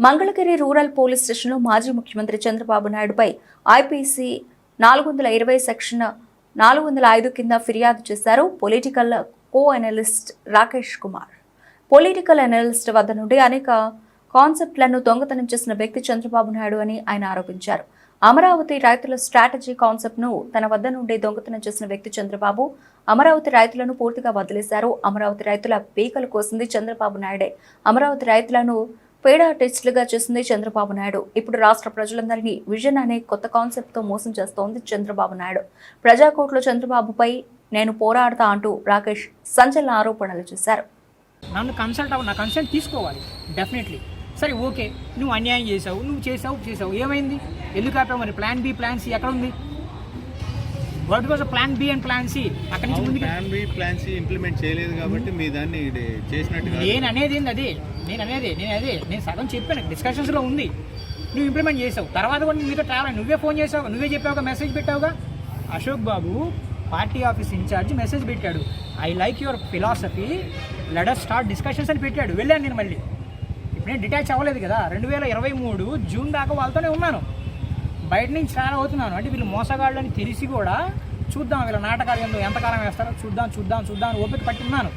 Mangalagiri rural police స్టేషన్లో మాజీ ముఖ్యమంత్రి చంద్రబాబు నాయుడుపై ఐపీసీ 420 సెక్షన్ 405 కింద ఫిర్యాదు చేశారు political co analyst Rakesh Kumar. Political analyst వద్ద నుండి అనేక కాన్సెప్ట్లను దొంగతనం చేసిన వ్యక్తి చంద్రబాబు నాయుడు అని ఆయన ఆరోపించారు. అమరావతి రైతుల స్ట్రాటజీ కాన్సెప్ట్ను తన వద్ద నుండి దొంగతనం చేసిన వ్యక్తి చంద్రబాబు అమరావతి రైతులను పూర్తిగా వదిలేశారు. అమరావతి రైతుల పీకలు కోసింది చంద్రబాబు నాయుడే. అమరావతి రైతులను పేడ టెస్టులుగా చేసింది చంద్రబాబు నాయుడు. ఇప్పుడు రాష్ట్ర ప్రజలందరినీ విజన్ అనే కొత్త కాన్సెప్ట్ తో మోసం చేస్తోంది చంద్రబాబు నాయుడు. ప్రజాకోర్టులో చంద్రబాబుపై నేను పోరాడతా అంటూ రాకేష్ సంచలన ఆరోపణలు చేశారు. నన్ను నా కన్సల్ట్ తీసుకోవాలి డెఫినెట్లీ. సరే ఓకే, నువ్వు అన్యాయం చేసావు, నువ్వు చేసావు ఏమైంది? ఎందుకు ఆపావు? మరి ప్లాన్ బి ప్లాన్ సి ఎక్కడ ఉంది? What was plan B and plan C? అక్కడి నుంచి ముందుకు plan B plan C implement చేయలేదు కాబట్టి మీ దాన్ని చేసినట్టు నేను అనేది నేను సగం చెప్పాను, డిస్కషన్స్లో ఉంది. నువ్వు ఇంప్లిమెంట్ చేసావు, తర్వాత కూడా మీతో ట్రావెల్ నువ్వే ఫోన్ చేసావు, నువ్వే చెప్పావుగా, మెసేజ్ పెట్టావుగా. అశోక్ బాబు పార్టీ ఆఫీస్ ఇన్ఛార్జ్ మెసేజ్ పెట్టాడు, I like your philosophy, let us start discussions అని పెట్టాడు. వెళ్ళాను నేను. మళ్ళీ ఇప్పుడు నేను డిటాచ్ అవ్వలేదు కదా. 2023 జూన్ దాకా వాళ్ళతోనే ఉన్నాను. బయట నుంచి చాలా అవుతున్నాను. అంటే వీళ్ళు మోసగాళ్ళు అని తెలిసి కూడా చూద్దాం వీళ్ళ నాటకాలు ఎంతకాలం వేస్తారో చూద్దాం అని ఓపిక పట్టున్నాను.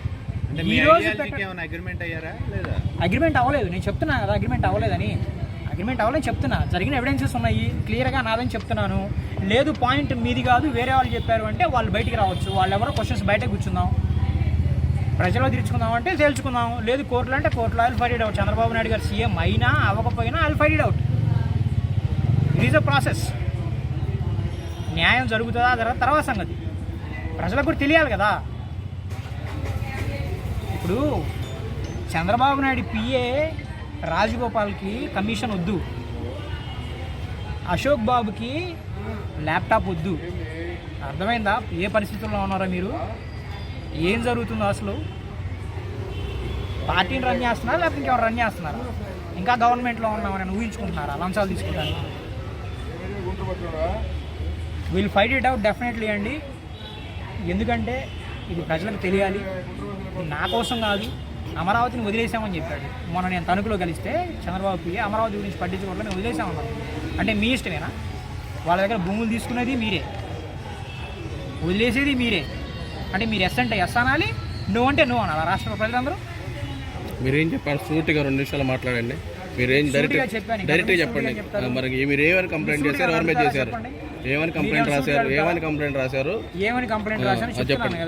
అగ్రిమెంట్ అవ్వలేదు. నేను చెప్తున్నా కదా అగ్రిమెంట్ అవ్వలేదని చెప్తున్నా. జరిగిన ఎవిడెన్సెస్ ఉన్నాయి, క్లియర్గా నాదని చెప్తున్నాను. లేదు పాయింట్ మీది కాదు వేరే వాళ్ళు చెప్పారు అంటే వాళ్ళు బయటికి రావచ్చు. వాళ్ళు ఎవరో క్వశ్చన్స్ బయట కూర్చుందాం, ప్రజల్లో తీర్చుకుందాం అంటే తేల్చుకుందాం. లేదు కోర్టులు అంటే కోర్టులో I'll fight out. Chandrababu Naidu గారు సీఎం అయినా అవ్వకపోయినా I'll fight out. It is a process. న్యాయం జరుగుతుందా తర్వాత సంగతి ప్రజలకు కూడా తెలియాలి కదా. ఇప్పుడు చంద్రబాబు నాయుడు పిఏ రాజగోపాల్కి కమిషన్ వద్దు, అశోక్ బాబుకి ల్యాప్టాప్ వద్దు. అర్థమైందా ఏ పరిస్థితుల్లో ఉన్నారో మీరు? ఏం జరుగుతుందో అసలు? పార్టీని రన్ చేస్తున్నారా లేకపోతే ఇంకెవరు రన్ చేస్తున్నారా? ఇంకా గవర్నమెంట్లో ఉన్నామని ఊహించుకుంటున్నారా? లంచాలు తీసుకుంటారు. Wheel fight it out definitely అండి. ఎందుకంటే ఇది ప్రజలకు తెలియాలి. నా కోసం కాదు, అమరావతిని వదిలేసామని చెప్పాడు. మొన్న నేను తణుకులో కలిస్తే చంద్రబాబు పిఏ అమరావతి గురించి పట్టించుకోవట్లేదు, నేను వదిలేసామన్నారు. అంటే మీ ఇష్టమేనా? వాళ్ళ దగ్గర భూములు తీసుకునేది మీరే, వదిలేసేది మీరే. అంటే మీరు ఎస్ అంటే ఎస్ అనాలి, నో అంటే నో అనాలి. రాష్ట్ర ప్రజలందరూ మీరేం చెప్పారు? సూటిగా 2 నిమిషాలు మాట్లాడండి. మీరేం డైరెక్ట్గా చెప్పండి. మరి మీరు ఏమని కంప్లైంట్ చేశారు? ఎవరి మీద చేశారు? ఏమని కంప్లైంట్ రాశారు? ఏమని కంప్లైంట్ రాశారు చెప్తున్నాను కదా.